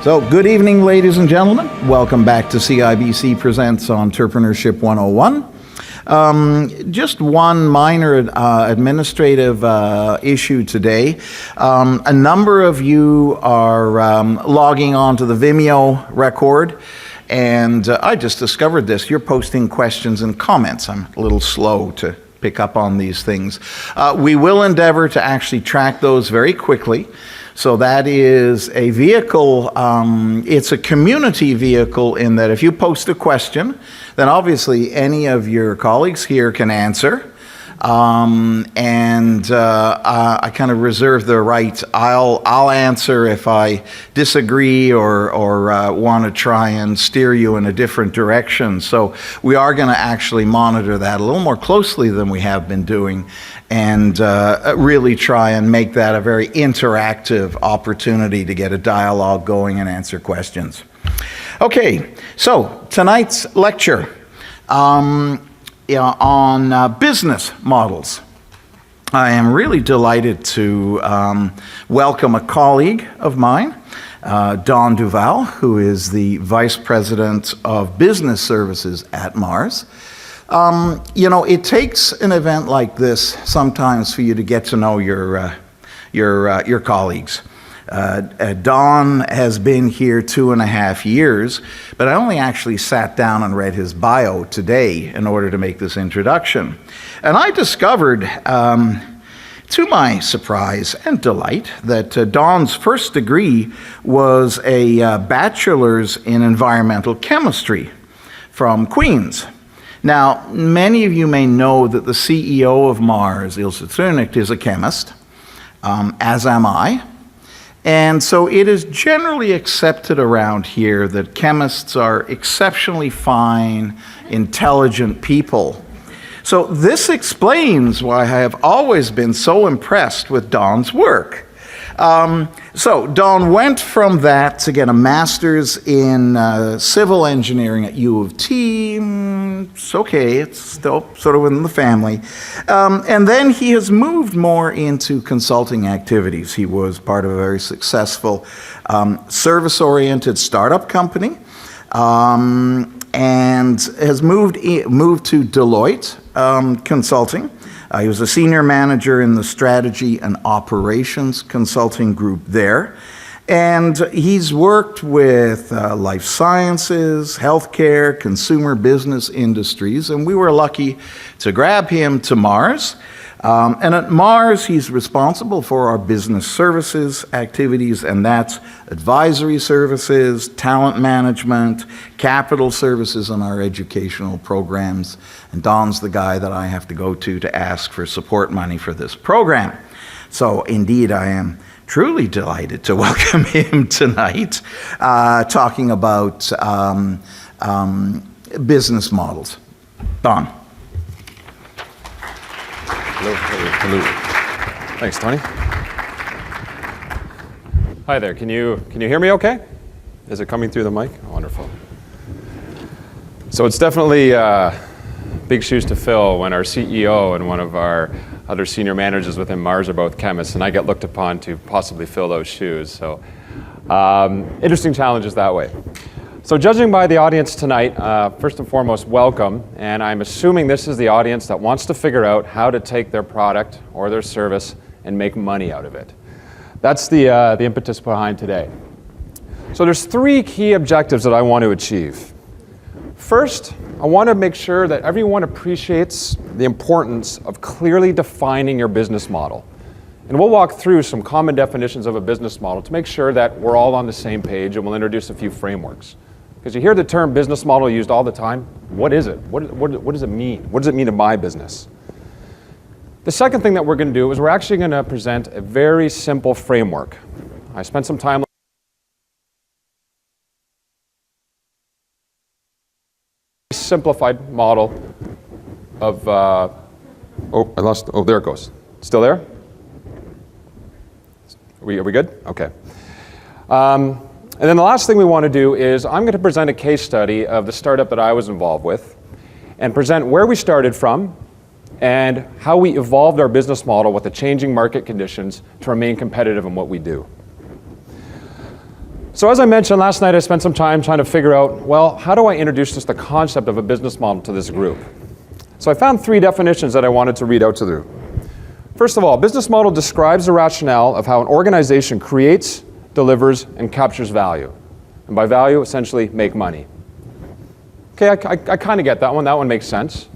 So, good evening, ladies and gentlemen. Welcome back to CIBC Presents Entrepreneurship 101. Just one minor administrative issue today. A number of you are logging on to the Vimeo record, and I just discovered this. You're posting questions and comments. I'm a little slow to pick up on these things. We will endeavor to actually track those very quickly. So that is a vehicle, it's a community vehicle in that if you post a question, then obviously any of your colleagues here can answer. I kind of reserve the right. I'll answer if I disagree or want to try and steer you in a different direction. So we are going to actually monitor that a little more closely than we have been doing, and really try and make that a very interactive opportunity to get a dialogue going and answer questions. Okay, so tonight's lecture on business models. I am really delighted to welcome a colleague of mine, Don Duval, who is the Vice President of Business Services at Mars. It takes an event like this sometimes for you to get to know your colleagues. Don has been here 2.5 years, but I only actually sat down and read his bio today in order to make this introduction. And I discovered, to my surprise and delight, that Don's first degree was a bachelor's in environmental chemistry from Queen's. Now, many of you may know that the CEO of Mars, Ilse Zernicht, is a chemist, as am I. And so it is generally accepted around here that chemists are exceptionally fine, intelligent people. So this explains why I have always been so impressed with Don's work. So Don went from that to get a master's in civil engineering at U of T. It's okay, it's still sort of within the family. And then he has moved more into consulting activities. He was part of a very successful service-oriented startup company, and has moved to Deloitte Consulting. He was a senior manager in the strategy and operations consulting group there. And he's worked with life sciences, healthcare, consumer business industries, and we were lucky to grab him to Mars. And at Mars, he's responsible for our business services activities, and that's advisory services, talent management, capital services, and our educational programs. And Don's the guy that I have to go to ask for support money for this program. So indeed, I am truly delighted to welcome him tonight, talking about business models. Don. Hello. Thanks, Tony. Hi there. Can you hear me okay? Is it coming through the mic? Oh, wonderful. So it's definitely big shoes to fill when our CEO and one of our other senior managers within Mars are both chemists, and I get looked upon to possibly fill those shoes. So interesting challenges that way. So judging by the audience tonight, first and foremost, welcome. And I'm assuming this is the audience that wants to figure out how to take their product or their service and make money out of it. That's the impetus behind today. So there's 3 key objectives that I want to achieve. First, I want to make sure that everyone appreciates the importance of clearly defining your business model. And we'll walk through some common definitions of a business model to make sure that we're all on the same page, and we'll introduce a few frameworks. Because you hear the term business model used all the time. What is it? What does it mean? What does it mean to my business? The second thing that we're going to do is we're actually going to present a very simple framework. I spent some time simplified model of, there it goes. Still there? Are we good? Okay. And then the last thing we want to do is I'm going to present a case study of the startup that I was involved with and present where we started from and how we evolved our business model with the changing market conditions to remain competitive in what we do. So as I mentioned last night, I spent some time trying to figure out, well, how do I introduce just the concept of a business model to this group? So I found 3 definitions that I wanted to read out to the group. First of all, business model describes the rationale of how an organization creates, delivers, and captures value. And by value, essentially, make money. Okay, I kind of get that one. That one makes sense.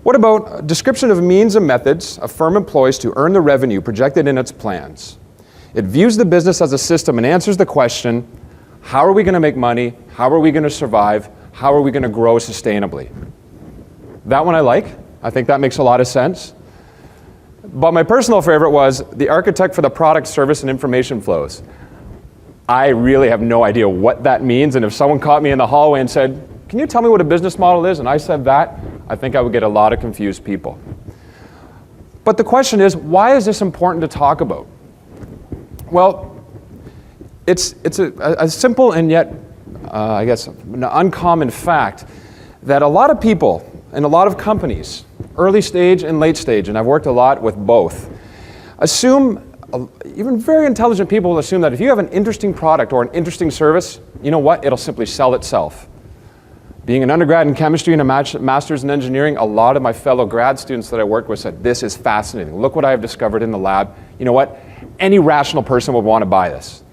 What about a description of means and methods a firm employs to earn the revenue projected in its plans? It views the business as a system and answers the question, how are we going to make money? How are we going to survive? How are we going to grow sustainably? That one I like. I think that makes a lot of sense. But my personal favorite was the architect for the product, service, and information flows. I really have no idea what that means, and if someone caught me in the hallway and said, can you tell me what a business model is? And I said that, I think I would get a lot of confused people. But the question is, why is this important to talk about? Well, it's a simple and yet, I guess, an uncommon fact that a lot of people and a lot of companies, early stage and late stage, and I've worked a lot with both, assume, even very intelligent people will assume that if you have an interesting product or an interesting service, you know what? It'll simply sell itself. Being an undergrad in chemistry and a master's in engineering, a lot of my fellow grad students that I worked with said, this is fascinating. Look what I have discovered in the lab. You know what? Any rational person would want to buy this.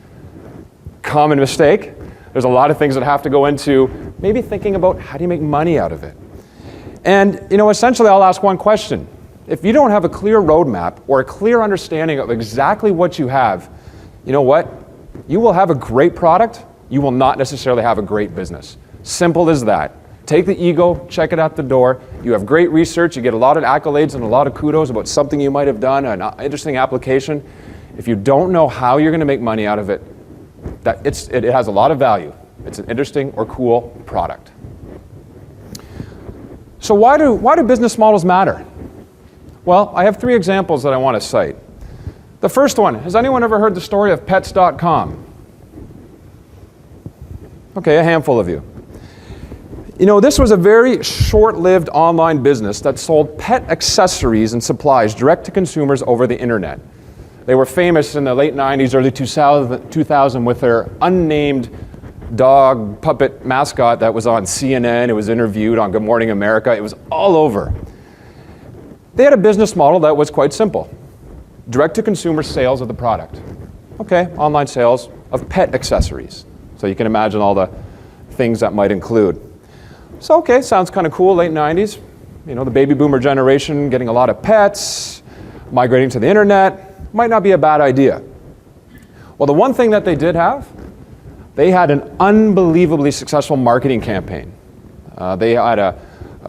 Common mistake. There's a lot of things that have to go into maybe thinking about how do you make money out of it. And essentially I'll ask one question. If you don't have a clear roadmap or a clear understanding of exactly what you have, you know what? You will have a great product. You will not necessarily have a great business. Simple as that. Take the ego, check it out the door. You have great research, you get a lot of accolades and a lot of kudos about something you might have done, an interesting application. If you don't know how you're going to make money out of it, it has a lot of value. It's an interesting or cool product. So why do business models matter? Well, I have 3 examples that I want to cite. The first one, has anyone ever heard the story of pets.com? Okay, a handful of you. This was a very short-lived online business that sold pet accessories and supplies direct to consumers over the internet. They were famous in the late 90s, early 2000 with their unnamed dog puppet mascot that was on CNN. It was interviewed on Good Morning America. It was all over. They had a business model that was quite simple. Direct-to-consumer sales of the product. Okay, online sales of pet accessories. So you can imagine all the things that might include. So, okay, sounds kind of cool, late 90s. The baby boomer generation getting a lot of pets, migrating to the internet, might not be a bad idea. Well, the one thing that they did have, they had an unbelievably successful marketing campaign. They had a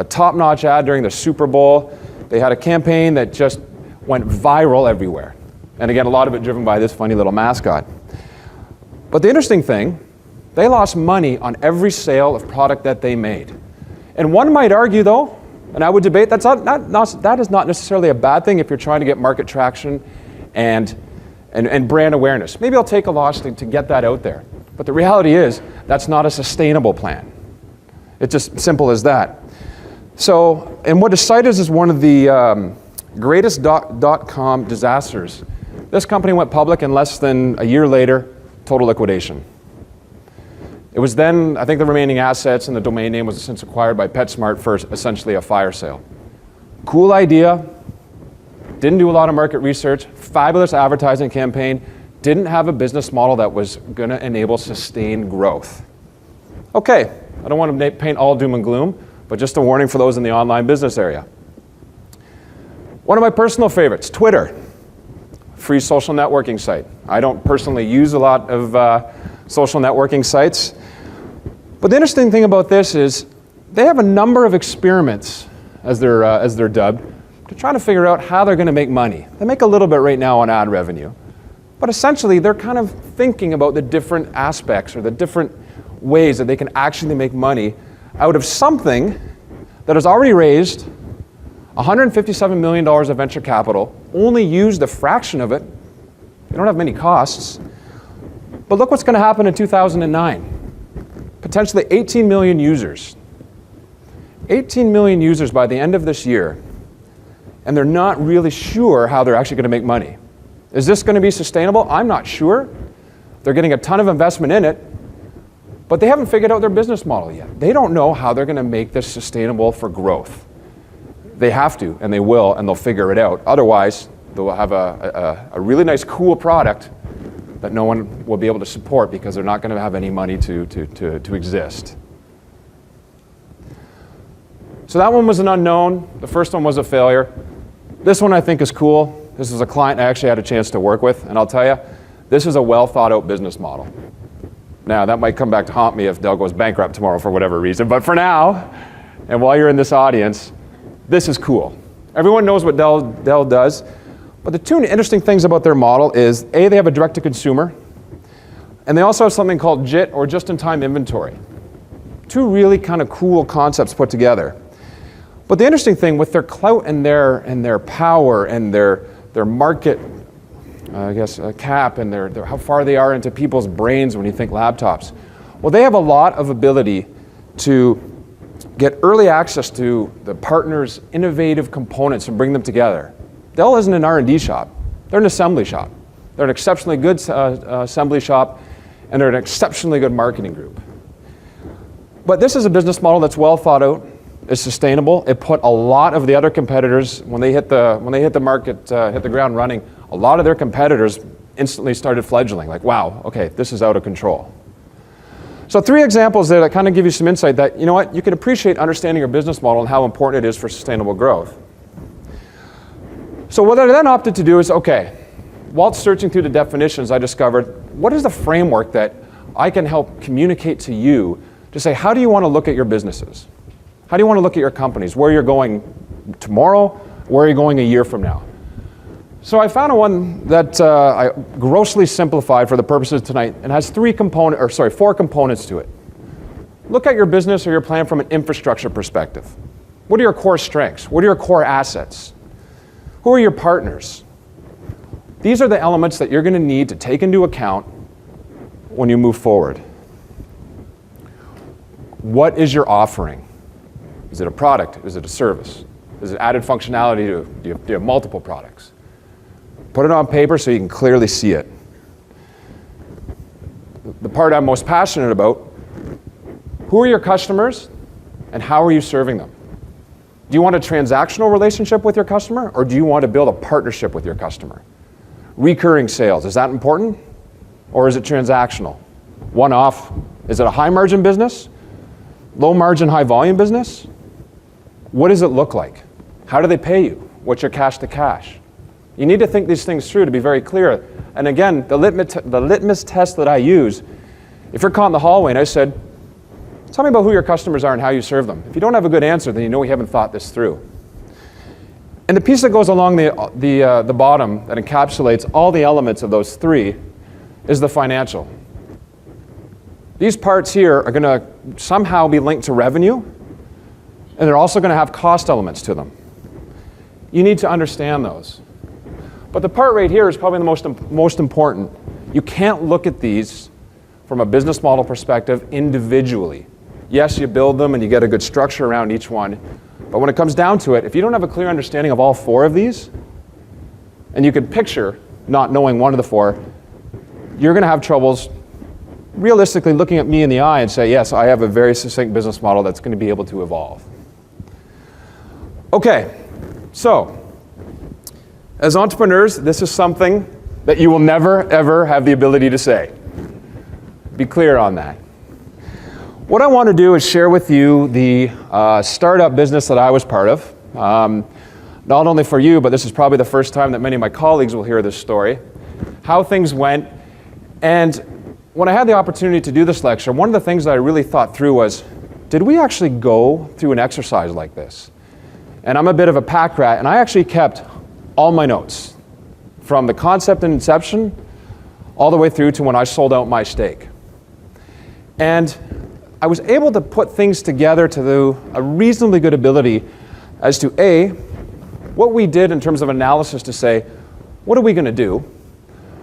top-notch ad during the Super Bowl. They had a campaign that just went viral everywhere. And again, a lot of it driven by this funny little mascot. But the interesting thing, they lost money on every sale of product that they made. And one might argue, though, and I would debate, that is not necessarily a bad thing if you're trying to get market traction and brand awareness. Maybe I'll take a loss to get that out there. But the reality is, that's not a sustainable plan. It's just simple as that. So, and what is cited as one of the greatest dot-com disasters. This company went public, and less than a year later, total liquidation. It was then, I think the remaining assets and the domain name was since acquired by PetSmart for essentially a fire sale. Cool idea, didn't do a lot of market research, fabulous advertising campaign, didn't have a business model that was going to enable sustained growth. Okay, I don't want to paint all doom and gloom, but just a warning for those in the online business area. One of my personal favorites, Twitter, free social networking site. I don't personally use a lot of social networking sites. But the interesting thing about this is they have a number of experiments, as they're dubbed, to try to figure out how they're going to make money. They make a little bit right now on ad revenue. But essentially, they're kind of thinking about the different aspects or the different ways that they can actually make money out of something that has already raised $157 million of venture capital, only used a fraction of it. They don't have many costs. But look what's going to happen in 2009. Potentially 18 million users. 18 million users by the end of this year, and they're not really sure how they're actually going to make money. Is this going to be sustainable? I'm not sure. They're getting a ton of investment in it, but they haven't figured out their business model yet. They don't know how they're going to make this sustainable for growth. They have to, and they will, and they'll figure it out. Otherwise, they'll have a really nice, cool product that no one will be able to support because they're not going to have any money to exist. So that one was an unknown. The first one was a failure. This one I think is cool. This is a client I actually had a chance to work with, and I'll tell you, this is a well thought out business model. Now, that might come back to haunt me if Dell goes bankrupt tomorrow for whatever reason, but for now, and while you're in this audience, this is cool. Everyone knows what Dell does, but the two interesting things about their model is, A, they have a direct-to-consumer, and they also have something called JIT, or just-in-time inventory. Two really kind of cool concepts put together. But the interesting thing, with their clout and their power and their market, cap, and their how far they are into people's brains when you think laptops, well, they have a lot of ability to get early access to the partner's innovative components and bring them together. Dell isn't an R&D shop. They're an assembly shop. They're an exceptionally good assembly shop, and they're an exceptionally good marketing group. But this is a business model that's well thought out. It's sustainable. It put a lot of the other competitors, when they hit the market, hit the ground running, a lot of their competitors instantly started fledgling, like, wow, okay, this is out of control. So 3 examples there that kind of give you some insight that, you know what, you can appreciate understanding your business model and how important it is for sustainable growth. So what I then opted to do is, okay, while searching through the definitions, I discovered, what is the framework that I can help communicate to you to say, how do you want to look at your businesses? How do you want to look at your companies? Where you're going tomorrow? Where are you going a year from now? So I found one that I grossly simplified for the purposes of tonight and has 4 components to it. Look at your business or your plan from an infrastructure perspective. What are your core strengths? What are your core assets? Who are your partners? These are the elements that you're going to need to take into account when you move forward. What is your offering? Is it a product? Is it a service? Is it added functionality? Do you have multiple products? Put it on paper so you can clearly see it. The part I'm most passionate about, who are your customers and how are you serving them? Do you want a transactional relationship with your customer, or do you want to build a partnership with your customer? Recurring sales, is that important? Or is it transactional? One-off, is it a high margin business? Low margin, high volume business? What does it look like? How do they pay you? What's your cash to cash? You need to think these things through to be very clear. And again, the litmus test that I use, if you're caught in the hallway and I said, tell me about who your customers are and how you serve them. If you don't have a good answer, then you know we haven't thought this through. And the piece that goes along the bottom that encapsulates all the elements of those 3 is the financial. These parts here are going to somehow be linked to revenue, and they're also going to have cost elements to them. You need to understand those. But the part right here is probably the most important. You can't look at these from a business model perspective individually. Yes, you build them and you get a good structure around each one, but when it comes down to it, if you don't have a clear understanding of all 4 of these, and you can picture not knowing one of the 4, you're going to have troubles realistically looking at me in the eye and say, yes, I have a very succinct business model that's going to be able to evolve. Okay, so as entrepreneurs, this is something that you will never, ever have the ability to say. Be clear on that. What I want to do is share with you the startup business that I was part of. Not only for you, but this is probably the first time that many of my colleagues will hear this story. How things went. And when I had the opportunity to do this lecture, one of the things that I really thought through was, did we actually go through an exercise like this? And I'm a bit of a pack rat, and I actually kept all my notes from the concept and inception all the way through to when I sold out my stake. And I was able to put things together to a reasonably good ability as to A, what we did in terms of analysis to say, what are we going to do?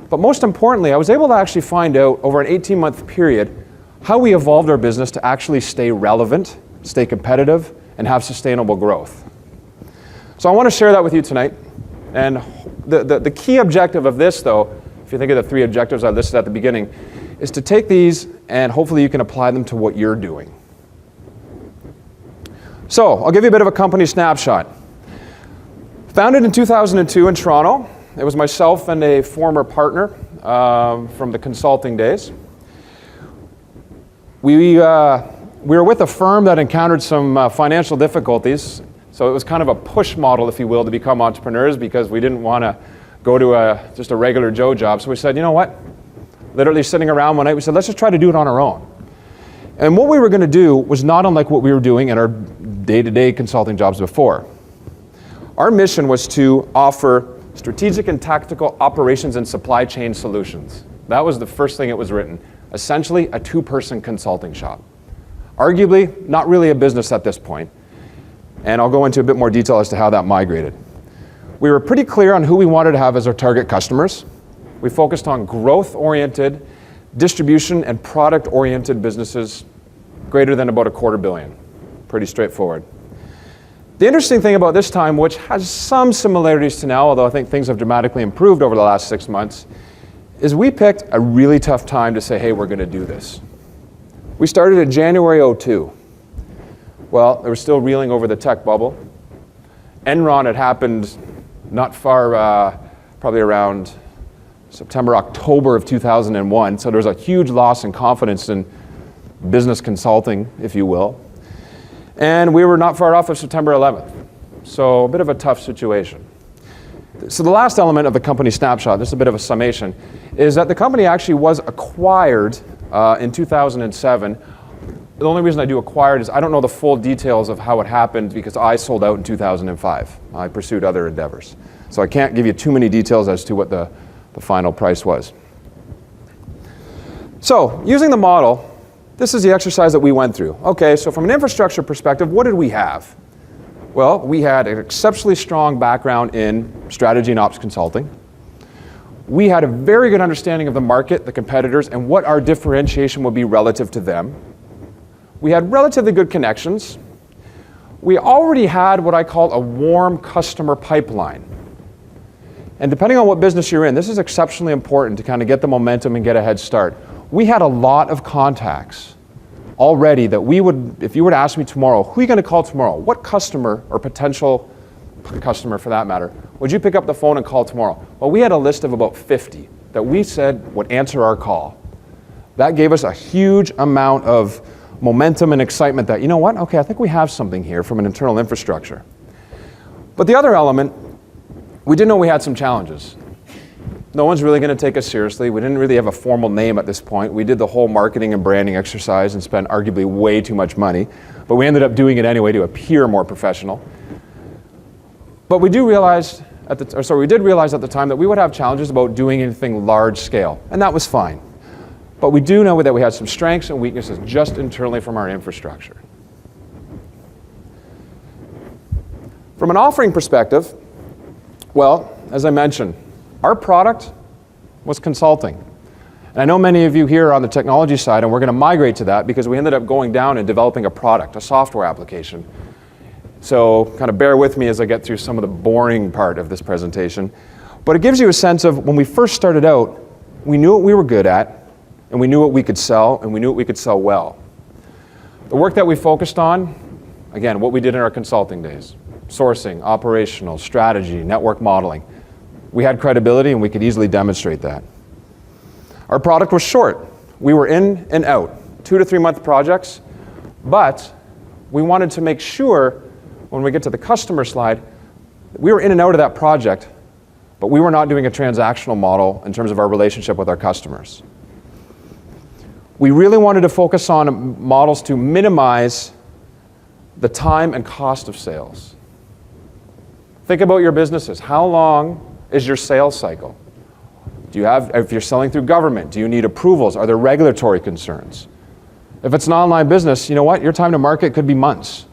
But most importantly, I was able to actually find out over an 18-month period how we evolved our business to actually stay relevant, stay competitive, and have sustainable growth. So I want to share that with you tonight. And the key objective of this, though, if you think of the 3 objectives I listed at the beginning, is to take these and hopefully you can apply them to what you're doing. So, I'll give you a bit of a company snapshot. Founded in 2002 in Toronto. It was myself and a former partner from the consulting days. We were with a firm that encountered some financial difficulties, so it was kind of a push model, if you will, to become entrepreneurs because we didn't want to go to just a regular Joe job. So we said, you know what? Literally sitting around one night, we said, let's just try to do it on our own. And what we were going to do was not unlike what we were doing in our day-to-day consulting jobs before. Our mission was to offer strategic and tactical operations and supply chain solutions. That was the first thing it was written. Essentially, a 2-person consulting shop. Arguably, not really a business at this point. And I'll go into a bit more detail as to how that migrated. We were pretty clear on who we wanted to have as our target customers. We focused on growth-oriented, distribution and product-oriented businesses greater than about $250 million. Pretty straightforward. The interesting thing about this time, which has some similarities to now, although I think things have dramatically improved over the last 6 months, is we picked a really tough time to say, hey, we're going to do this. We started in January '02. Well, they were still reeling over the tech bubble. Enron had happened not far, probably around September, October of 2001. So there was a huge loss in confidence in business consulting, if you will. And we were not far off of September 11th. So a bit of a tough situation. So the last element of the company snapshot, this is a bit of a summation, is that the company actually was acquired in 2007. The only reason I do acquired is I don't know the full details of how it happened because I sold out in 2005. I pursued other endeavors. So I can't give you too many details as to what the final price was. So, using the model, this is the exercise that we went through. Okay, so from an infrastructure perspective, what did we have? Well, we had an exceptionally strong background in strategy and ops consulting. We had a very good understanding of the market, the competitors, and what our differentiation would be relative to them. We had relatively good connections. We already had what I call a warm customer pipeline. And depending on what business you're in, this is exceptionally important to kind of get the momentum and get a head start. We had a lot of contacts already that we would, if you were to ask me tomorrow, who are you going to call tomorrow? What customer or potential customer for that matter would you pick up the phone and call tomorrow? Well, we had a list of about 50 that we said would answer our call. That gave us a huge amount of momentum and excitement that, you know what, okay, I think we have something here from an internal infrastructure. But the other element, we did know we had some challenges. No one's really going to take us seriously. We didn't really have a formal name at this point. We did the whole marketing and branding exercise and spent arguably way too much money, but we ended up doing it anyway to appear more professional. But we did realize at the time that we would have challenges about doing anything large scale, and that was fine. But we do know that we had some strengths and weaknesses just internally from our infrastructure. From an offering perspective, well, as I mentioned, our product was consulting. And I know many of you here are on the technology side, and we're going to migrate to that because we ended up going down and developing a product, a software application. So kind of bear with me as I get through some of the boring part of this presentation. But it gives you a sense of when we first started out, we knew what we were good at, and we knew what we could sell, and we knew what we could sell well. The work that we focused on, again, what we did in our consulting days, sourcing, operational, strategy, network modeling. We had credibility and we could easily demonstrate that. Our product was short. We were in and out, 2 to 3 month projects, but we wanted to make sure when we get to the customer slide, we were in and out of that project, but we were not doing a transactional model in terms of our relationship with our customers. We really wanted to focus on models to minimize the time and cost of sales. Think about your businesses. How long is your sales cycle? If you're selling through government, do you need approvals? Are there regulatory concerns? If it's an online business, you know what? Your time to market could be months.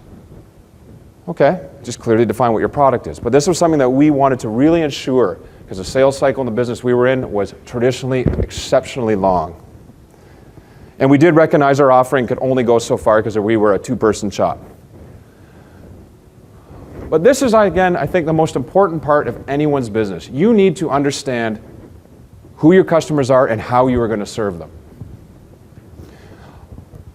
Okay, just clearly define what your product is. But this was something that we wanted to really ensure because the sales cycle in the business we were in was traditionally exceptionally long. And we did recognize our offering could only go so far because we were a 2-person shop. But this is, again, I think the most important part of anyone's business. You need to understand who your customers are and how you are going to serve them.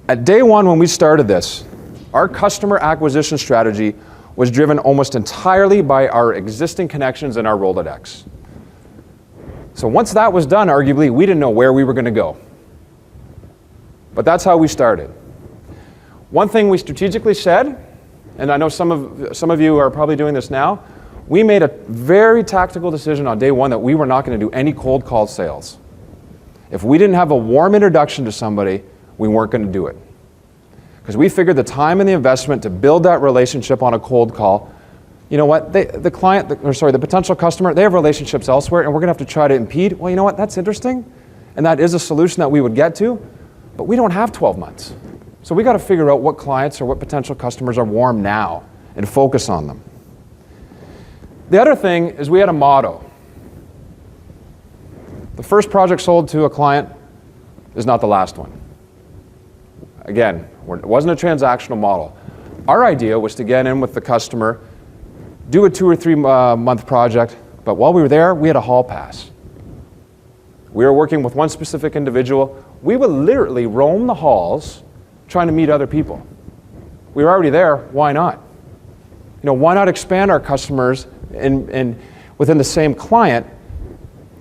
At day one when we started this, our customer acquisition strategy was driven almost entirely by our existing connections and our Rolodex. So once that was done, arguably, we didn't know where we were going to go. But that's how we started. One thing we strategically said, and I know some of you are probably doing this now, we made a very tactical decision on day one that we were not going to do any cold call sales. If we didn't have a warm introduction to somebody, we weren't going to do it. Because we figured the time and the investment to build that relationship on a cold call, you know what, the potential customer, they have relationships elsewhere and we're going to have to try to impede. Well, you know what, that's interesting. And that is a solution that we would get to, but we don't have 12 months. So we got to figure out what clients or what potential customers are warm now and focus on them. The other thing is we had a motto. The first project sold to a client is not the last one. Again, it wasn't a transactional model. Our idea was to get in with the customer, do a 2 or 3 month project, but while we were there, we had a hall pass. We were working with one specific individual. We would literally roam the halls trying to meet other people. We were already there, why not? You know, why not expand our customers and within the same client,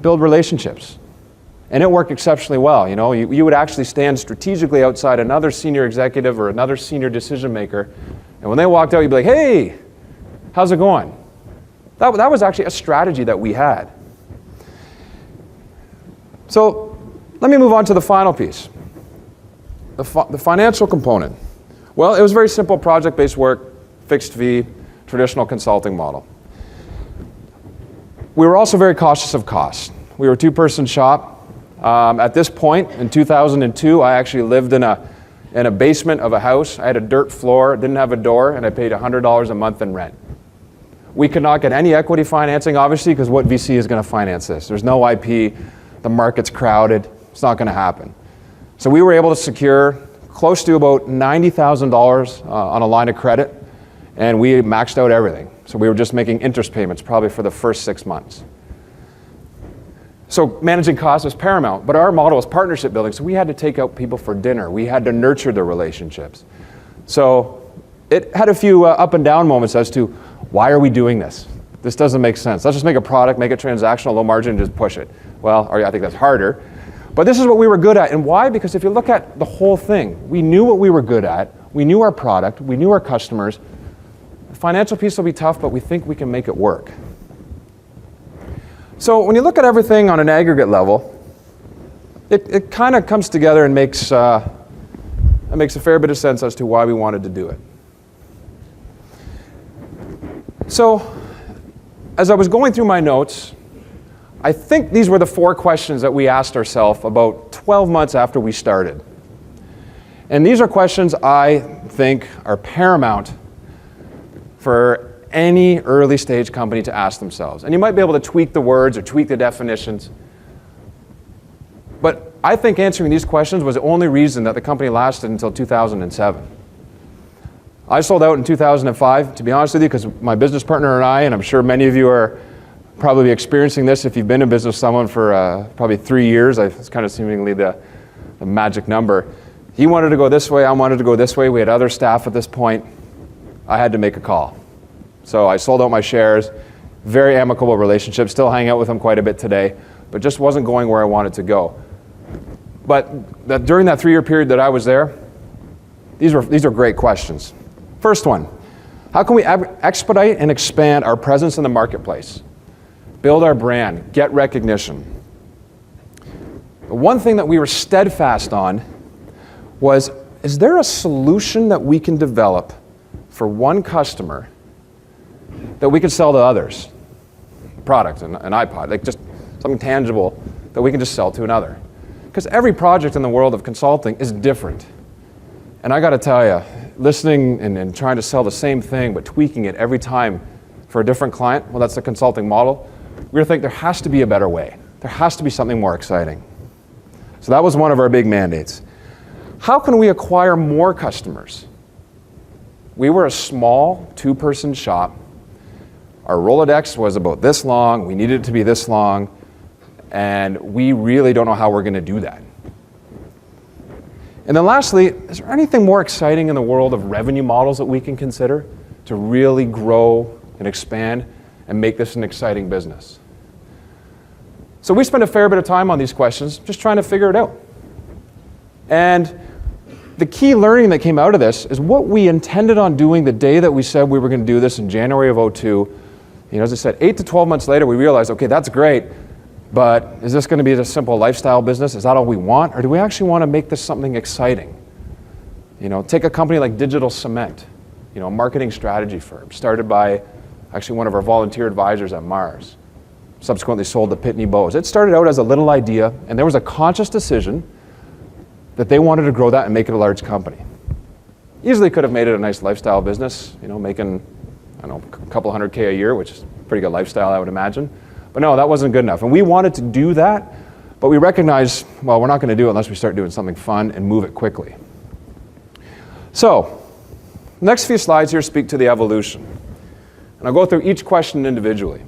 build relationships? And it worked exceptionally well. You know, you would actually stand strategically outside another senior executive or another senior decision maker, and when they walked out, you'd be like, hey, how's it going? That was actually a strategy that we had. So let me move on to the final piece, the financial component. Well, it was very simple project-based work, fixed fee, traditional consulting model. We were also very cautious of cost. We were a 2-person shop. At this point, in 2002, I actually lived in a basement of a house. I had a dirt floor, didn't have a door, and I paid $100 a month in rent. We could not get any equity financing, obviously, because what VC is going to finance this? There's no IP, the market's crowded, it's not going to happen. So we were able to secure close to about $90,000 on a line of credit, and we maxed out everything. So we were just making interest payments probably for the first 6 months. So managing costs was paramount, but our model was partnership building, so we had to take out people for dinner. We had to nurture the relationships. So it had a few up and down moments as to why are we doing this? This doesn't make sense. Let's just make a product, make it transactional, low margin, and just push it. Well, I think that's harder. But this is what we were good at. And why? Because if you look at the whole thing, we knew what we were good at. We knew our product. We knew our customers. The financial piece will be tough, but we think we can make it work. So when you look at everything on an aggregate level, it kind of comes together and makes a fair bit of sense as to why we wanted to do it. So as I was going through my notes, I think these were the 4 questions that we asked ourselves about 12 months after we started. And these are questions I think are paramount for any early stage company to ask themselves. And you might be able to tweak the words or tweak the definitions. But I think answering these questions was the only reason that the company lasted until 2007. I sold out in 2005, to be honest with you, because my business partner and I, and I'm sure many of you are probably experiencing this if you've been in business with someone for probably 3 years. It's kind of seemingly the magic number. He wanted to go this way, I wanted to go this way. We had other staff at this point. I had to make a call. So I sold out my shares, very amicable relationship, still hang out with him quite a bit today, but just wasn't going where I wanted to go. But during that 3-year period that I was there, these are great questions. First one, how can we expedite and expand our presence in the marketplace? Build our brand, get recognition. The one thing that we were steadfast on was, is there a solution that we can develop for one customer that we could sell to others? Product, an iPod, like just something tangible that we can just sell to another. Because every project in the world of consulting is different. And I got to tell you, listening and trying to sell the same thing but tweaking it every time for a different client, well, that's the consulting model. We think there has to be a better way. There has to be something more exciting. So that was one of our big mandates. How can we acquire more customers? We were a small 2-person shop. Our Rolodex was about this long. We needed it to be this long. And we really don't know how we're going to do that. And then lastly, is there anything more exciting in the world of revenue models that we can consider to really grow and expand and make this an exciting business? So we spent a fair bit of time on these questions, just trying to figure it out. And the key learning that came out of this is what we intended on doing the day that we said we were going to do this in January of 2002. As I said, 8 to 12 months later, we realized, okay, that's great, but is this going to be a simple lifestyle business? Is that all we want? Or do we actually want to make this something exciting? Take a company like Digital Cement, a marketing strategy firm started by actually one of our volunteer advisors at Mars, subsequently sold to Pitney Bowes. It started out as a little idea, and there was a conscious decision that they wanted to grow that and make it a large company. Easily could have made it a nice lifestyle business, making, I don't know, a couple $100K a year, which is a pretty good lifestyle, I would imagine. But no, that wasn't good enough. And we wanted to do that, but we recognized, well, we're not going to do it unless we start doing something fun and move it quickly. So, the next few slides here speak to the evolution. And I'll go through each question individually.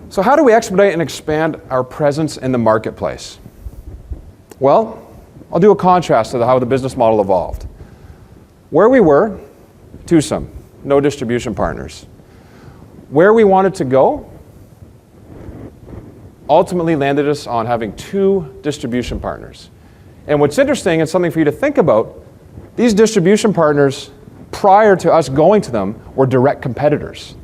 So how do we expedite and expand our presence in the marketplace? Well, I'll do a contrast to how the business model evolved. Where we were, twosome, no distribution partners. Where we wanted to go ultimately landed us on having 2 distribution partners. And what's interesting and something for you to think about, these distribution partners, prior to us going to them, were direct competitors.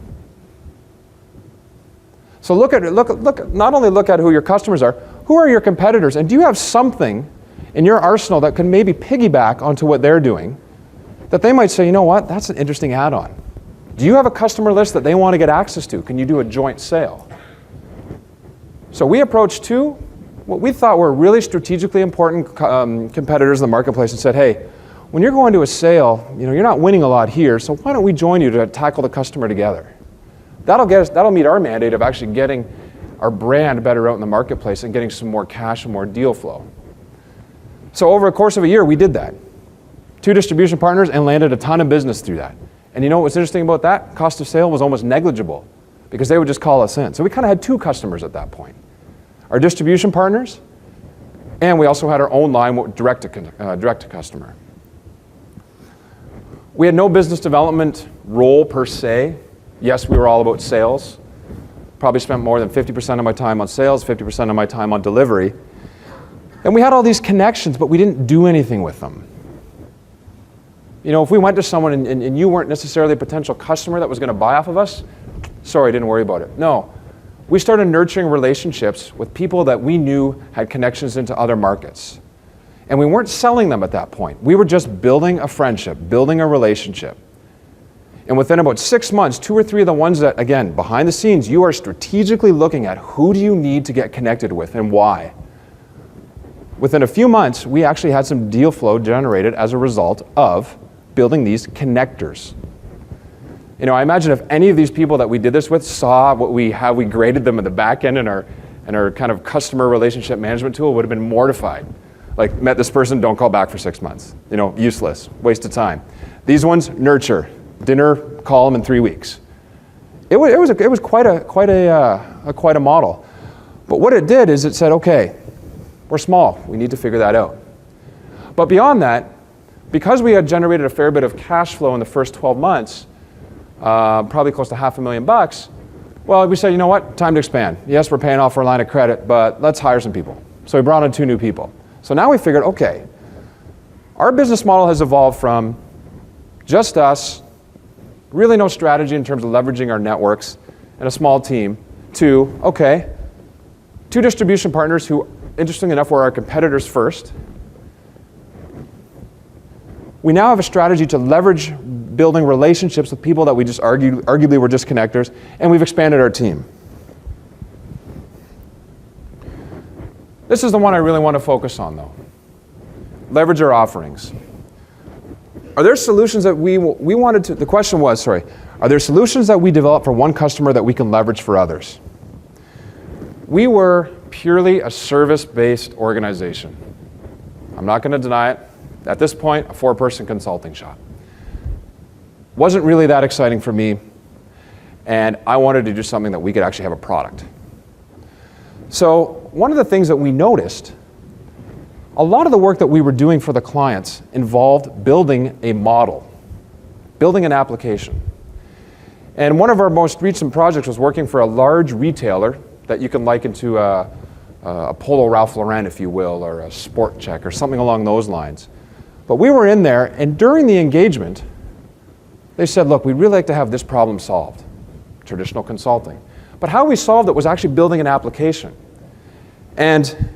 So not only look at who your customers are, who are your competitors, and do you have something in your arsenal that can maybe piggyback onto what they're doing, that they might say, you know what, that's an interesting add-on. Do you have a customer list that they want to get access to? Can you do a joint sale? So we approached 2, what we thought were really strategically important competitors in the marketplace and said, hey, when you're going to a sale, you're not winning a lot here, so why don't we join you to tackle the customer together? That'll meet our mandate of actually getting our brand better out in the marketplace and getting some more cash and more deal flow. So over the course of a year, we did that. 2 distribution partners and landed a ton of business through that. And you know what's interesting about that? Cost of sale was almost negligible because they would just call us in. So we kind of had 2 customers at that point. Our distribution partners, and we also had our own line direct to customer. We had no business development role per se. Yes, we were all about sales. Probably spent more than 50% of my time on sales, 50% of my time on delivery. And we had all these connections, but we didn't do anything with them. If we went to someone and you weren't necessarily a potential customer that was going to buy off of us, sorry, didn't worry about it. No. We started nurturing relationships with people that we knew had connections into other markets. And we weren't selling them at that point. We were just building a friendship, building a relationship. And within about 6 months, 2 or 3 of the ones that, again, behind the scenes, you are strategically looking at who do you need to get connected with and why. Within a few months, we actually had some deal flow generated as a result of building these connectors. I imagine if any of these people that we did this with saw how we graded them at the back end in our kind of customer relationship management tool, would have been mortified. Like, met this person, don't call back for 6 months. Useless, waste of time. These ones, nurture. Dinner, call them in 3 weeks. It was quite a model. But what it did is it said, okay, we're small. We need to figure that out. But beyond that, because we had generated a fair bit of cash flow in the first 12 months, probably close to $500,000, well, we said, you know what, time to expand. Yes, we're paying off our line of credit, but let's hire some people. So we brought in 2 new people. So now we figured, okay, our business model has evolved from just us, really no strategy in terms of leveraging our networks and a small team, to, okay, 2 distribution partners who, interestingly enough, were our competitors first. We now have a strategy to leverage building relationships with people that we just arguably were just connectors, and we've expanded our team. This is the one I really want to focus on, though. Leverage our offerings. Are there solutions that we wanted to, the question was, are there solutions that we develop for one customer that we can leverage for others? We were purely a service-based organization. I'm not going to deny it. At this point, a 4-person consulting shop. Wasn't really that exciting for me, and I wanted to do something that we could actually have a product. So one of the things that we noticed, a lot of the work that we were doing for the clients involved building a model, building an application. And one of our most recent projects was working for a large retailer that you can liken to a Polo Ralph Lauren, if you will, or a Sport Check, or something along those lines. But we were in there, and during the engagement, they said, look, we'd really like to have this problem solved, traditional consulting. But how we solved it was actually building an application. And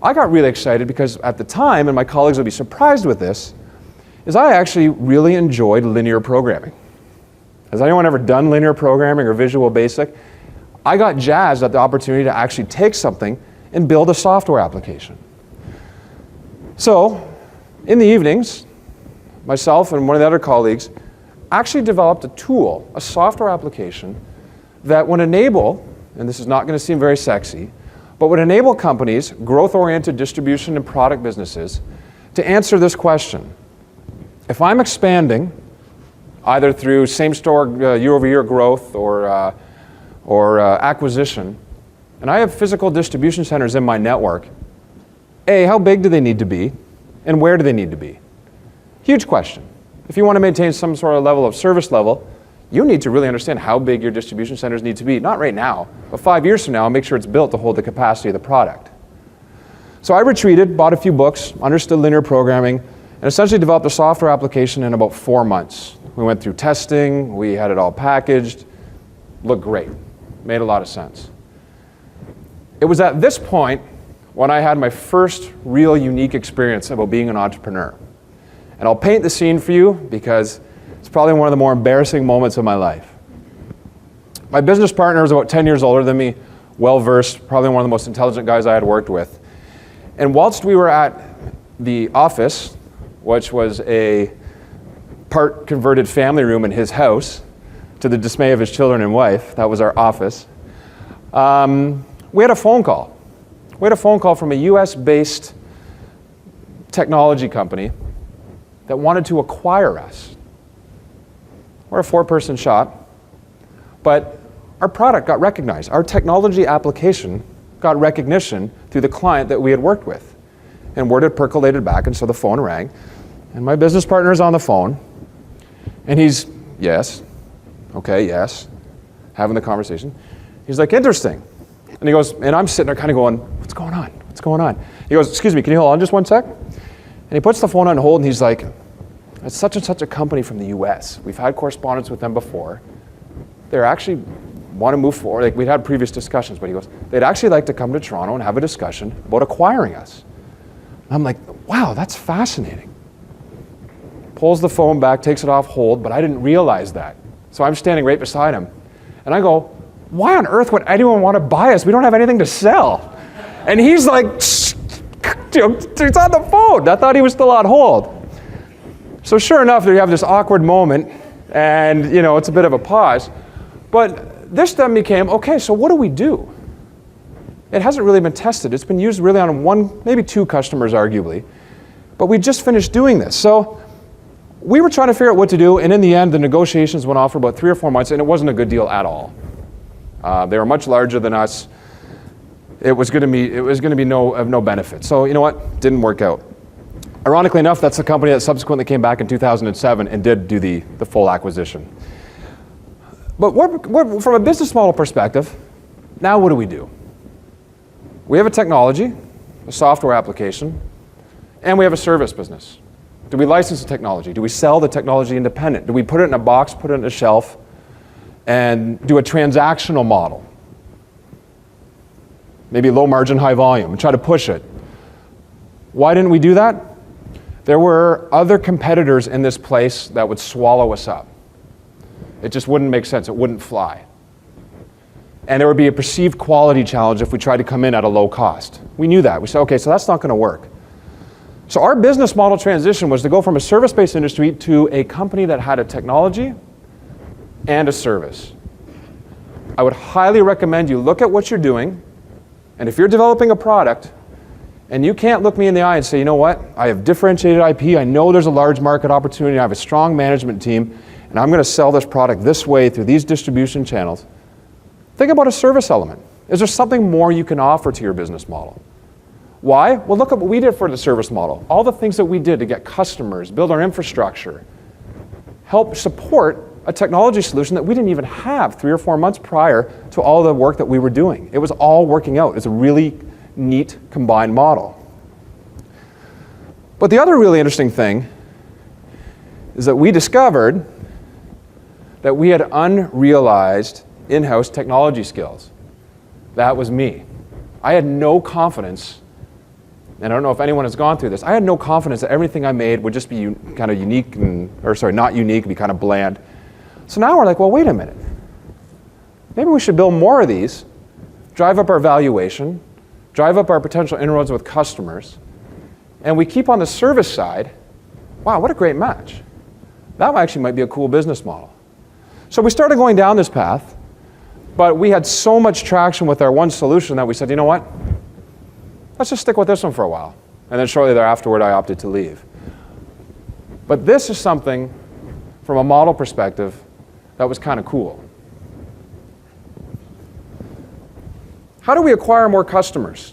I got really excited because at the time, and my colleagues will be surprised with this, is I actually really enjoyed linear programming. Has anyone ever done linear programming or Visual Basic? I got jazzed at the opportunity to actually take something and build a software application. So, in the evenings, myself and one of the other colleagues actually developed a tool, a software application, that would enable, and this is not going to seem very sexy, but would enable companies, growth-oriented distribution and product businesses, to answer this question. If I'm expanding, either through same-store year-over-year growth or acquisition, and I have physical distribution centers in my network, A, how big do they need to be, and where do they need to be? Huge question. If you want to maintain some sort of level of service level, you need to really understand how big your distribution centers need to be. Not right now, but 5 years from now, and make sure it's built to hold the capacity of the product. So I retreated, bought a few books, understood linear programming, and essentially developed a software application in about 4 months. We went through testing, we had it all packaged, looked great, made a lot of sense. It was at this point when I had my first real unique experience about being an entrepreneur. And I'll paint the scene for you because it's probably one of the more embarrassing moments of my life. My business partner was about 10 years older than me, well-versed, probably one of the most intelligent guys I had worked with. And whilst we were at the office, which was a part converted family room in his house, to the dismay of his children and wife, that was our office, we had a phone call. We had a phone call from a US-based technology company that wanted to acquire us. We're a 4-person shop, but our product got recognized. Our technology application got recognition through the client that we had worked with. And word had percolated back, and so the phone rang. And my business partner's on the phone, and he's, yes, okay, yes, having the conversation. He's like, interesting. And he goes, and I'm sitting there kind of going, what's going on? What's going on? He goes, excuse me, can you hold on just one sec? And he puts the phone on hold, and he's like, it's such and such a company from the US. We've had correspondence with them before. They're actually want to move forward. Like, we'd had previous discussions, but he goes, they'd actually like to come to Toronto and have a discussion about acquiring us. And I'm like, wow, that's fascinating. Pulls the phone back, takes it off hold, but I didn't realize that. So I'm standing right beside him. And I go, why on earth would anyone want to buy us? We don't have anything to sell. And he's like, it's on the phone. I thought he was still on hold. So sure enough, you have this awkward moment, and it's a bit of a pause. But this then became, okay, so what do we do? It hasn't really been tested. It's been used really on 1, maybe 2 customers, arguably. But we just finished doing this. So we were trying to figure out what to do, and in the end, the negotiations went on for about 3 or 4 months, and it wasn't a good deal at all. They were much larger than us. It was going to be of no benefit. So you know what? Didn't work out. Ironically enough, that's the company that subsequently came back in 2007 and did do the full acquisition. But from a business model perspective, now what do we do? We have a technology, a software application, and we have a service business. Do we license the technology? Do we sell the technology independent? Do we put it in a box, put it on a shelf, and do a transactional model? Maybe low margin, high volume, and try to push it. Why didn't we do that? There were other competitors in this place that would swallow us up. It just wouldn't make sense. It wouldn't fly. And there would be a perceived quality challenge if we tried to come in at a low cost. We knew that. We said, okay, so that's not going to work. So our business model transition was to go from a service-based industry to a company that had a technology and a service. I would highly recommend you look at what you're doing, and if you're developing a product, and you can't look me in the eye and say, you know what, I have differentiated IP, I know there's a large market opportunity, I have a strong management team, and I'm going to sell this product this way through these distribution channels. Think about a service element. Is there something more you can offer to your business model? Why? Well, look at what we did for the service model. All the things that we did to get customers, build our infrastructure, help support a technology solution that we didn't even have 3 or 4 months prior to all the work that we were doing. It was all working out. It's a really neat combined model. But the other really interesting thing is that we discovered that we had unrealized in-house technology skills. That was me. I had no confidence, and I don't know if anyone has gone through this, I had no confidence that everything I made would just be kind of unique, not unique, be kind of bland. So now we're like, well, wait a minute. Maybe we should build more of these, drive up our valuation, drive up our potential inroads with customers, and we keep on the service side. Wow, what a great match. That actually might be a cool business model. So we started going down this path, but we had so much traction with our one solution that we said, you know what? Let's just stick with this one for a while. And then shortly thereafterward, I opted to leave. But this is something, from a model perspective, that was kind of cool. How do we acquire more customers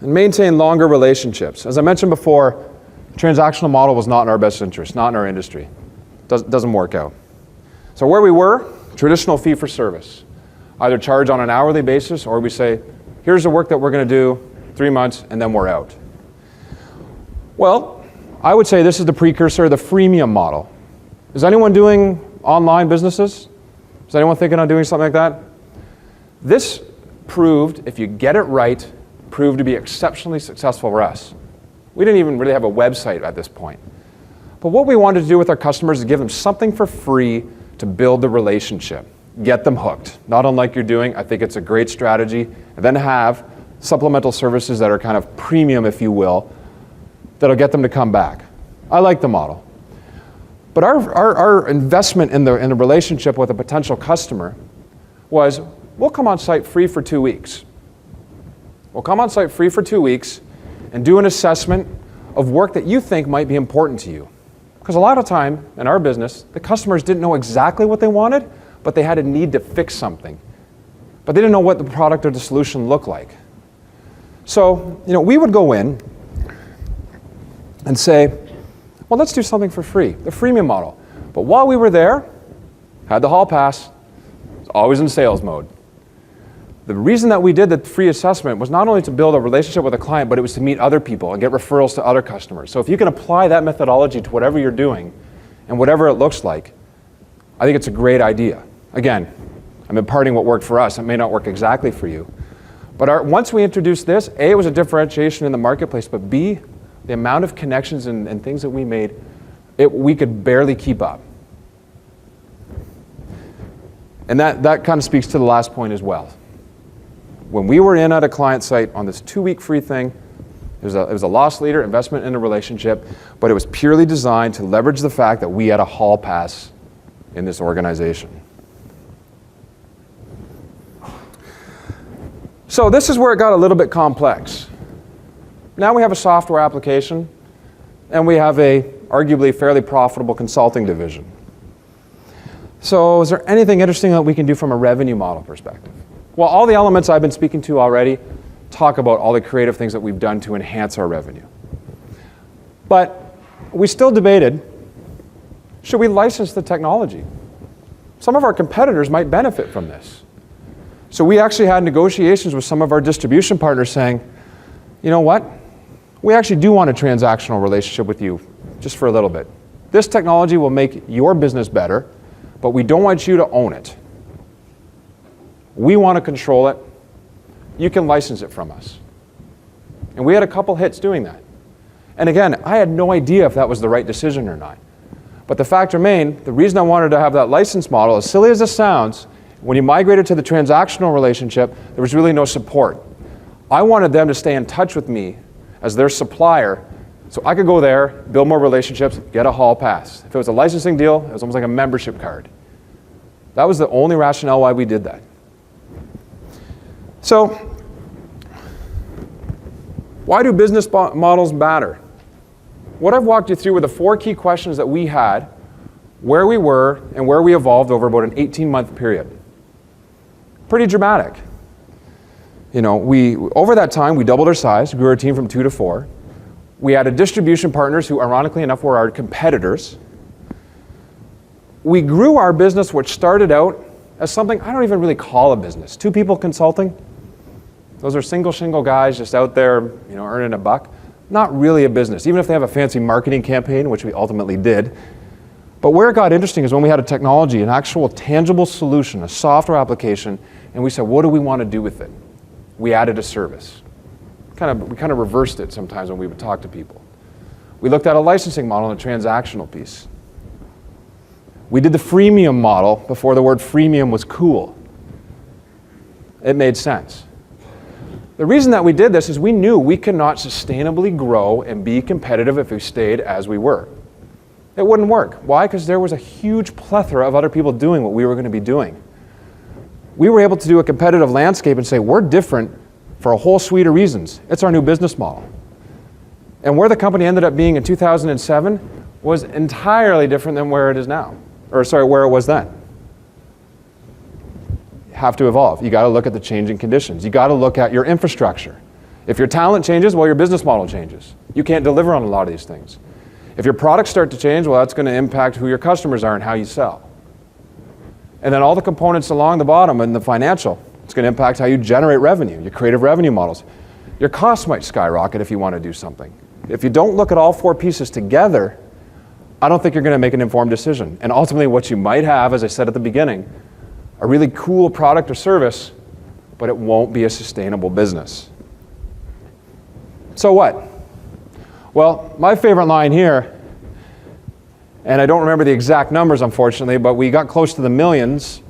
and maintain longer relationships? As I mentioned before, the transactional model was not in our best interest, not in our industry. Doesn't work out. So where we were, traditional fee for service. Either charge on an hourly basis, or we say, here's the work that we're going to do, 3 months, and then we're out. Well, I would say this is the precursor, the freemium model. Is anyone doing online businesses? Is anyone thinking of doing something like that? This proved, if you get it right, proved to be exceptionally successful for us. We didn't even really have a website at this point. But what we wanted to do with our customers is give them something for free to build the relationship, get them hooked. Not unlike you're doing, I think it's a great strategy. And then have supplemental services that are kind of premium, if you will, that'll get them to come back. I like the model. But our investment in the relationship with a potential customer was, we'll come on site free for 2 weeks. We'll come on site free for 2 weeks and do an assessment of work that you think might be important to you. Because a lot of time in our business, the customers didn't know exactly what they wanted, but they had a need to fix something. But they didn't know what the product or the solution looked like. So, we would go in and say, well, let's do something for free, the freemium model. But while we were there, had the hall pass, was always in sales mode. The reason that we did the free assessment was not only to build a relationship with a client, but it was to meet other people and get referrals to other customers. So if you can apply that methodology to whatever you're doing and whatever it looks like, I think it's a great idea. Again, I'm imparting what worked for us. It may not work exactly for you. But once we introduced this, A, it was a differentiation in the marketplace, but B, the amount of connections and things that we made, we could barely keep up. And that kind of speaks to the last point as well. When we were in at a client site on this 2-week free thing, it was a loss leader, investment in a relationship, but it was purely designed to leverage the fact that we had a hall pass in this organization. So this is where it got a little bit complex. Now we have a software application, and we have a arguably fairly profitable consulting division. So is there anything interesting that we can do from a revenue model perspective? Well, all the elements I've been speaking to already talk about all the creative things that we've done to enhance our revenue. But we still debated, should we license the technology? Some of our competitors might benefit from this. So we actually had negotiations with some of our distribution partners saying, you know what? We actually do want a transactional relationship with you, just for a little bit. This technology will make your business better, but we don't want you to own it. We want to control it. You can license it from us. And we had a couple hits doing that. And again, I had no idea if that was the right decision or not. But the fact remained, the reason I wanted to have that license model, as silly as this sounds, when you migrated to the transactional relationship, there was really no support. I wanted them to stay in touch with me as their supplier, so I could go there, build more relationships, get a hall pass. If it was a licensing deal, it was almost like a membership card. That was the only rationale why we did that. So, why do business models matter? What I've walked you through were the 4 key questions that we had, where we were, and where we evolved over about an 18-month period. Pretty dramatic. Over that time, we doubled our size, grew our team from 2 to 4. We added distribution partners who, ironically enough, were our competitors. We grew our business, which started out as something I don't even really call a business. 2 people consulting. Those are single shingle guys just out there, earning a buck. Not really a business, even if they have a fancy marketing campaign, which we ultimately did. But where it got interesting is when we had a technology, an actual tangible solution, a software application, and we said, what do we want to do with it? We added a service. We kind of reversed it sometimes when we would talk to people. We looked at a licensing model and a transactional piece. We did the freemium model before the word freemium was cool. It made sense. The reason that we did this is we knew we could not sustainably grow and be competitive if we stayed as we were. It wouldn't work. Why? Because there was a huge plethora of other people doing what we were going to be doing. We were able to do a competitive landscape and say, we're different for a whole suite of reasons. It's our new business model. And where the company ended up being in 2007 was entirely different than where it is now. Where it was then. You have to evolve. You got to look at the changing conditions. You got to look at your infrastructure. If your talent changes, well, your business model changes. You can't deliver on a lot of these things. If your products start to change, well, that's going to impact who your customers are and how you sell. And then all the components along the bottom and the financial, it's going to impact how you generate revenue, your creative revenue models. Your costs might skyrocket if you want to do something. If you don't look at all 4 pieces together, I don't think you're going to make an informed decision. And ultimately what you might have, as I said at the beginning, a really cool product or service, but it won't be a sustainable business. So what? Well, my favorite line here, and I don't remember the exact numbers unfortunately, but we got close to the millions,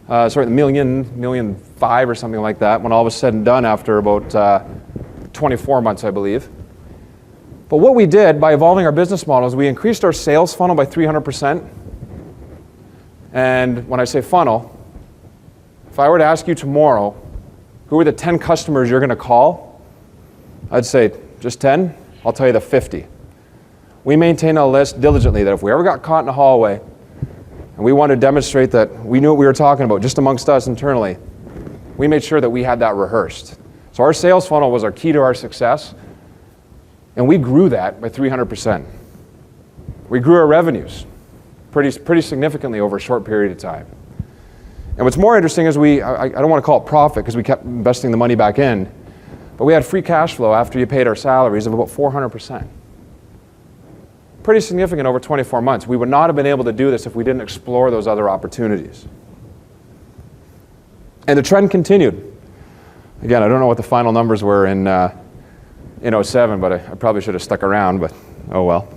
the million 5 or something like that, when all was said and done after about 24 months, I believe. But what we did by evolving our business model is we increased our sales funnel by 300%. And when I say funnel, if I were to ask you tomorrow, who are the 10 customers you're going to call? I'd say just 10. I'll tell you the 50. We maintain a list diligently that if we ever got caught in a hallway and we wanted to demonstrate that we knew what we were talking about just amongst us internally, we made sure that we had that rehearsed. So our sales funnel was our key to our success, and we grew that by 300%. We grew our revenues pretty significantly over a short period of time. And what's more interesting is I don't want to call it profit because we kept investing the money back in, but we had free cash flow after you paid our salaries of about 400%. Pretty significant over 24 months. We would not have been able to do this if we didn't explore those other opportunities. And the trend continued. Again, I don't know what the final numbers were in 07, but I probably should have stuck around, but oh well.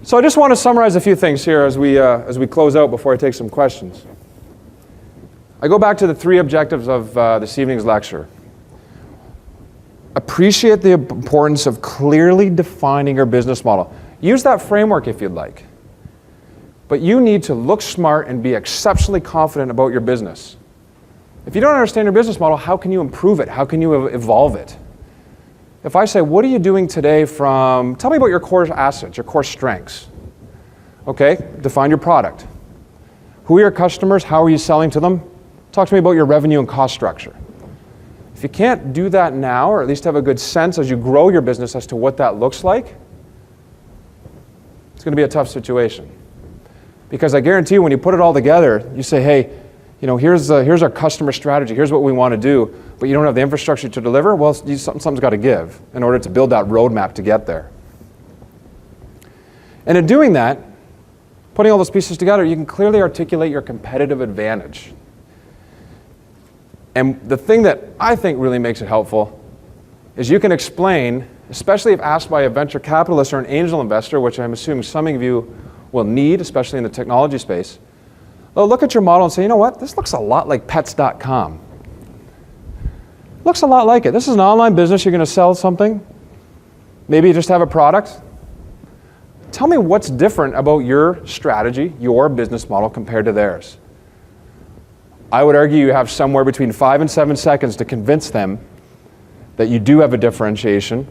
So I just want to summarize a few things here as we close out before I take some questions. I go back to the 3 objectives of this evening's lecture. Appreciate the importance of clearly defining your business model. Use that framework if you'd like. But you need to look smart and be exceptionally confident about your business. If you don't understand your business model, how can you improve it? How can you evolve it? If I say, what are you doing today tell me about your core assets, your core strengths. Okay, define your product. Who are your customers? How are you selling to them? Talk to me about your revenue and cost structure. If you can't do that now, or at least have a good sense as you grow your business as to what that looks like, it's going to be a tough situation. Because I guarantee you, when you put it all together, you say, hey, here's our customer strategy, here's what we want to do, but you don't have the infrastructure to deliver, well, something's got to give in order to build that roadmap to get there. And in doing that, putting all those pieces together, you can clearly articulate your competitive advantage. And the thing that I think really makes it helpful is you can explain, especially if asked by a venture capitalist or an angel investor, which I'm assuming some of you will need, especially in the technology space, they'll look at your model and say, you know what, this looks a lot like pets.com. Looks a lot like it. This is an online business, you're going to sell something. Maybe you just have a product. Tell me what's different about your strategy, your business model compared to theirs. I would argue you have somewhere between 5 and 7 seconds to convince them that you do have a differentiation.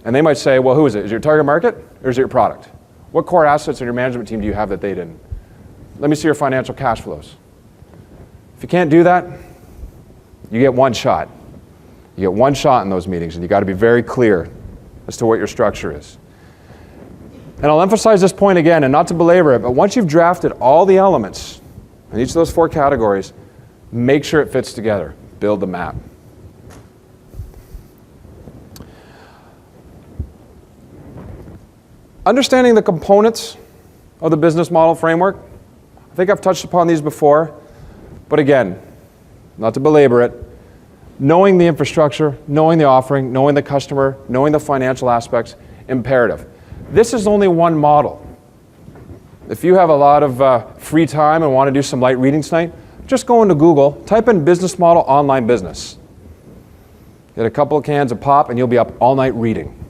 And they might say, well, who is it? Is it your target market or is it your product? What core assets in your management team do you have that they didn't? Let me see your financial cash flows. If you can't do that, you get one shot. You get one shot in those meetings, and you got to be very clear as to what your structure is. And I'll emphasize this point again, and not to belabor it, but once you've drafted all the elements in each of those 4 categories, make sure it fits together. Build the map. Understanding the components of the business model framework. I think I've touched upon these before, but again, not to belabor it, knowing the infrastructure, knowing the offering, knowing the customer, knowing the financial aspects, imperative. This is only one model. If you have a lot of free time and want to do some light reading tonight, just go into Google, type in business model online business. Get a couple of cans of pop and you'll be up all night reading.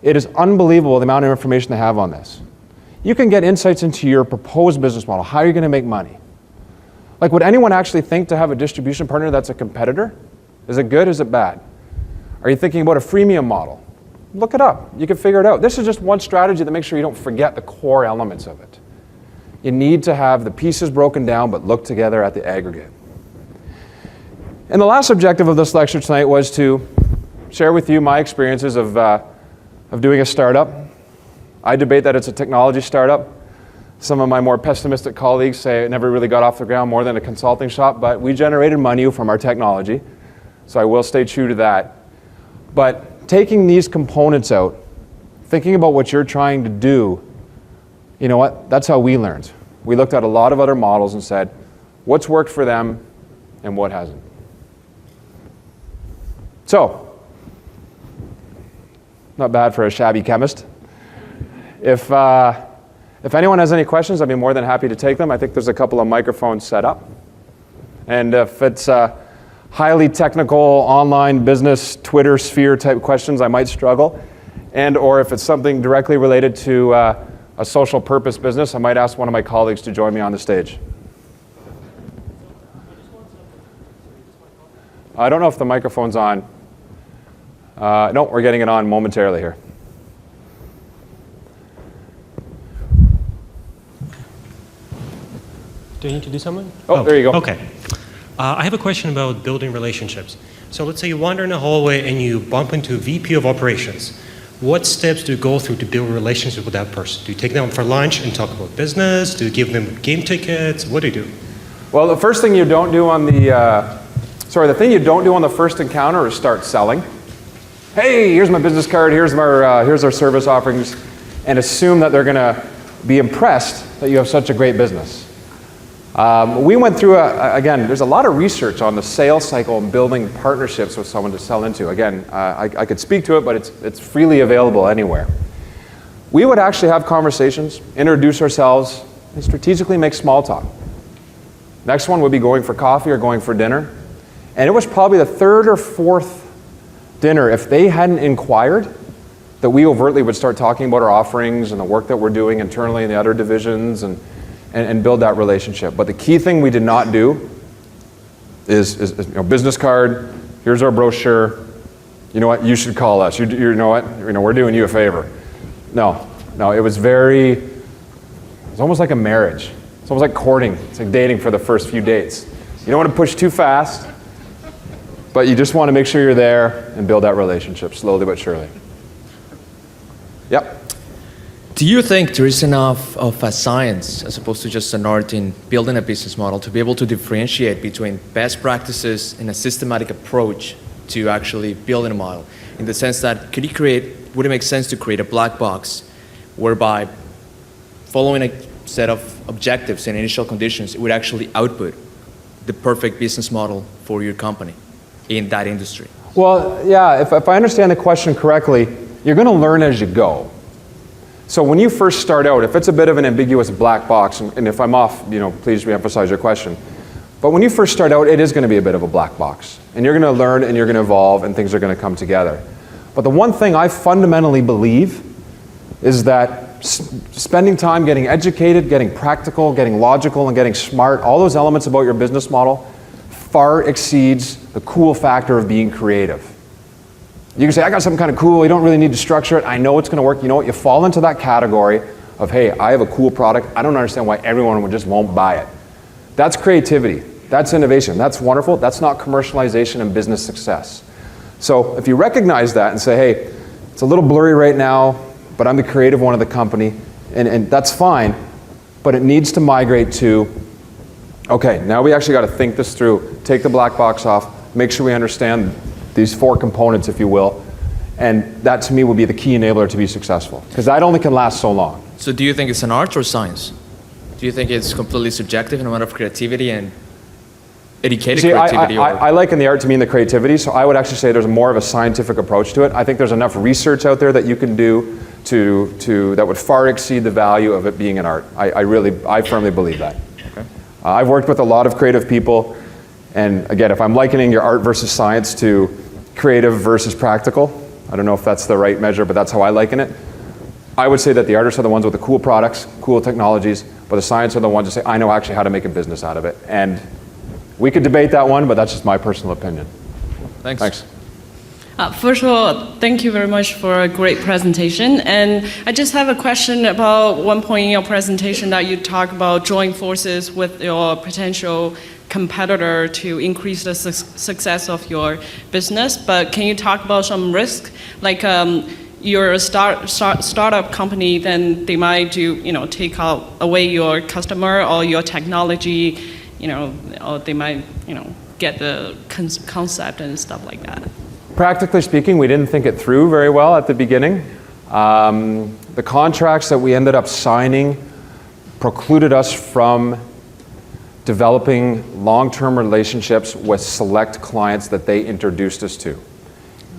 It is unbelievable the amount of information they have on this. You can get insights into your proposed business model. How are you going to make money? Like, would anyone actually think to have a distribution partner that's a competitor? Is it good? Is it bad? Are you thinking about a freemium model? Look it up. You can figure it out. This is just one strategy to make sure you don't forget the core elements of it. You need to have the pieces broken down but look together at the aggregate. And the last objective of this lecture tonight was to share with you my experiences of doing a startup. I debate that it's a technology startup. Some of my more pessimistic colleagues say it never really got off the ground more than a consulting shop, but we generated money from our technology, so I will stay true to that. But taking these components out, thinking about what you're trying to do, you know what? That's how we learned. We looked at a lot of other models and said, what's worked for them and what hasn't? So, not bad for a shabby chemist. If anyone has any questions, I'd be more than happy to take them. I think there's a couple of microphones set up. And if it's highly technical, online business, Twitter sphere type questions, I might struggle. And or if it's something directly related to a social purpose business, I might ask one of my colleagues to join me on the stage. I don't know if the microphone's on. No, we're getting it on momentarily here. Do you need to do something? Oh, there you go. Okay. I have a question about building relationships. So let's say you wander in a hallway and you bump into a VP of operations. What steps do you go through to build a relationship with that person? Do you take them for lunch and talk about business? Do you give them game tickets? What do you do? Well, the first thing you don't do on the thing you don't do on the first encounter is start selling. Hey, here's my business card, here's our service offerings, and assume that they're gonna be impressed that you have such a great business. We went through, again, there's a lot of research on the sales cycle and building partnerships with someone to sell into. Again, I could speak to it, but it's freely available anywhere. We would actually have conversations, introduce ourselves, and strategically make small talk. Next one would be going for coffee or going for dinner. And it was probably the 3rd or 4th dinner, if they hadn't inquired, that we overtly would start talking about our offerings and the work that we're doing internally in the other divisions and build that relationship. But the key thing we did not do is business card, here's our brochure, you know what, you should call us, you know what, we're doing you a favor. No, it was almost like a marriage. It's almost like courting. It's like dating for the first few dates. You don't want to push too fast, but you just want to make sure you're there and build that relationship slowly but surely. Yep. Do you think there is enough of a science as opposed to just an art in building a business model to be able to differentiate between best practices and a systematic approach to actually building a model? In the sense that would it make sense to create a black box whereby following a set of objectives and initial conditions, it would actually output the perfect business model for your company in that industry? Well, yeah, if I understand the question correctly, you're going to learn as you go. So when you first start out, if it's a bit of an ambiguous black box, and if I'm off, please reemphasize your question. But when you first start out, it is going to be a bit of a black box. And you're going to learn and you're going to evolve and things are going to come together. But the one thing I fundamentally believe is that spending time getting educated, getting practical, getting logical, and getting smart, all those elements about your business model far exceeds the cool factor of being creative. You can say, I got something kind of cool, you don't really need to structure it, I know it's going to work. You know what, you fall into that category of, hey, I have a cool product, I don't understand why everyone just won't buy it. That's creativity. That's innovation. That's wonderful. That's not commercialization and business success. So if you recognize that and say, hey, it's a little blurry right now, but I'm the creative one of the company, and that's fine, but it needs to migrate to, okay, now we actually got to think this through, take the black box off, make sure we understand these 4 components, if you will, and that to me will be the key enabler to be successful, because that only can last so long. So do you think it's an art or science? Do you think it's completely subjective in a matter of creativity and educated creativity? I liken the art to mean the creativity, so I would actually say there's more of a scientific approach to it. I think there's enough research out there that you can do that would far exceed the value of it being an art. I firmly believe that. Okay. I've worked with a lot of creative people, and again, if I'm likening your art versus science to creative versus practical, I don't know if that's the right measure, but that's how I liken it. I would say that the artists are the ones with the cool products, cool technologies, but the science are the ones that say, I know actually how to make a business out of it. And we could debate that one, but that's just my personal opinion. Thanks. Thanks. First of all, thank you very much for a great presentation. And I just have a question about one point in your presentation that you talk about joining forces with your potential competitor to increase the success of your business. But can you talk about some risk? Like you're a startup company, then they might take away your customer or your technology, or they might, get the concept and stuff like that. Practically speaking, we didn't think it through very well at the beginning. The contracts that we ended up signing precluded us from developing long-term relationships with select clients that they introduced us to.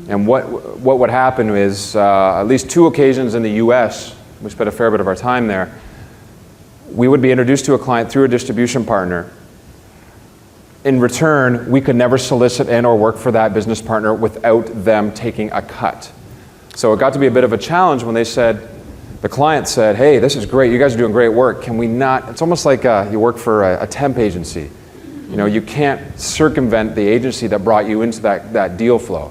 And what would happen is, at least 2 occasions in the US, we spent a fair bit of our time there, we would be introduced to a client through a distribution partner. In return, we could never solicit and or work for that business partner without them taking a cut. So it got to be a bit of a challenge when the client said, hey, this is great, you guys are doing great work, can we not, it's almost like you work for a temp agency. You can't circumvent the agency that brought you into that deal flow.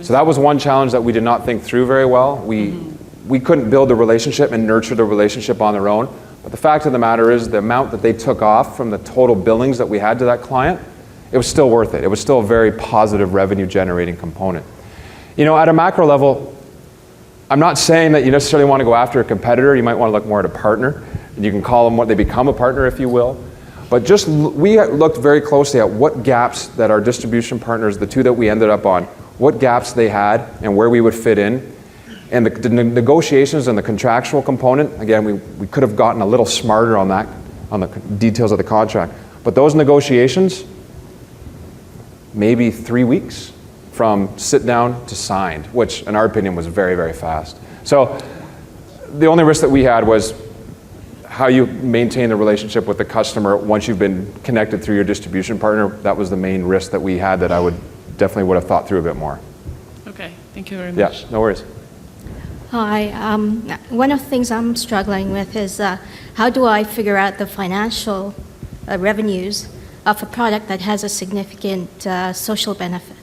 So that was one challenge that we did not think through very well. We couldn't build the relationship and nurture the relationship on their own. But the fact of the matter is the amount that they took off from the total billings that we had to that client, it was still worth it. It was still a very positive revenue generating component. At a macro level, I'm not saying that you necessarily want to go after a competitor. You might want to look more at a partner. And you can call them what they become a partner, if you will. But we looked very closely at what gaps that our distribution partners, the 2 that we ended up on, what gaps they had and where we would fit in. And the negotiations and the contractual component, again, we could have gotten a little smarter on that, on the details of the contract. But those negotiations, maybe 3 weeks from sit down to signed, which in our opinion was very, very fast. So the only risk that we had was how you maintain the relationship with the customer once you've been connected through your distribution partner. That was the main risk that we had that I definitely would have thought through a bit more. Okay, thank you very much. Yeah, no worries. Hi, one of the things I'm struggling with is how do I figure out the financial revenues of a product that has a significant social benefit?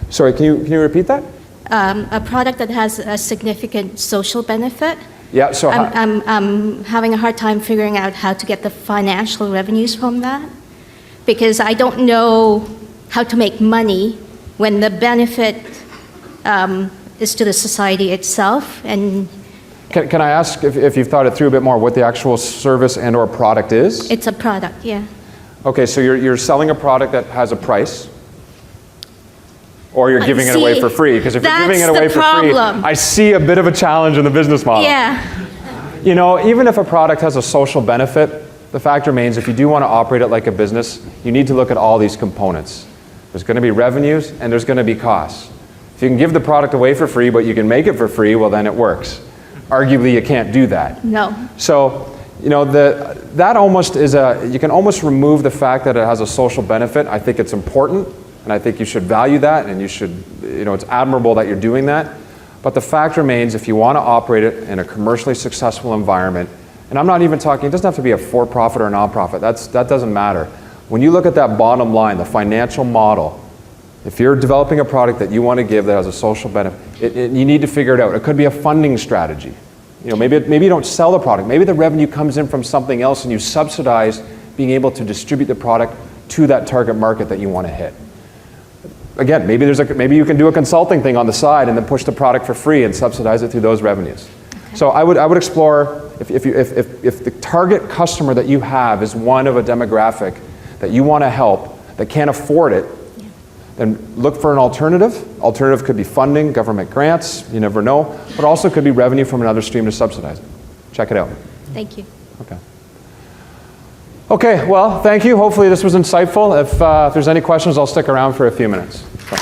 Sorry, can you repeat that? A product that has a significant social benefit. Yeah, so I'm having a hard time figuring out how to get the financial revenues from that, because I don't know how to make money when the benefit is to the society itself. And can I ask if you've thought it through a bit more what the actual service and or product is? it's a product, yeah. Okay, so you're selling a product that has a price, or you're giving it away for free? Because if you're giving it away for free, I see a bit of a challenge in the business model. Yeah. Even if a product has a social benefit, the fact remains if you do want to operate it like a business, you need to look at all these components. There's going to be revenues and there's going to be costs. If you can give the product away for free, but you can make it for free, well then it works. Arguably you can't do that. No. So, that almost is you can almost remove the fact that it has a social benefit. I think it's important, and I think you should value that, and you should, it's admirable that you're doing that. But the fact remains, if you want to operate it in a commercially successful environment, and I'm not even talking, it doesn't have to be a for-profit or a non-profit, that doesn't matter. When you look at that bottom line, the financial model, if you're developing a product that you want to give that has a social benefit, you need to figure it out. It could be a funding strategy. Maybe you don't sell the product. Maybe the revenue comes in from something else and you subsidize being able to distribute the product to that target market that you want to hit. Again, maybe you can do a consulting thing on the side and then push the product for free and subsidize it through those revenues. Okay. So I would explore, if the target customer that you have is one of a demographic that you want to help, that can't afford it, then look for an alternative. Alternative could be funding, government grants, you never know, but also could be revenue from another stream to subsidize it. Check it out. Thank you. Okay. Okay, well, thank you. Hopefully this was insightful. If there's any questions, I'll stick around for a few minutes. So,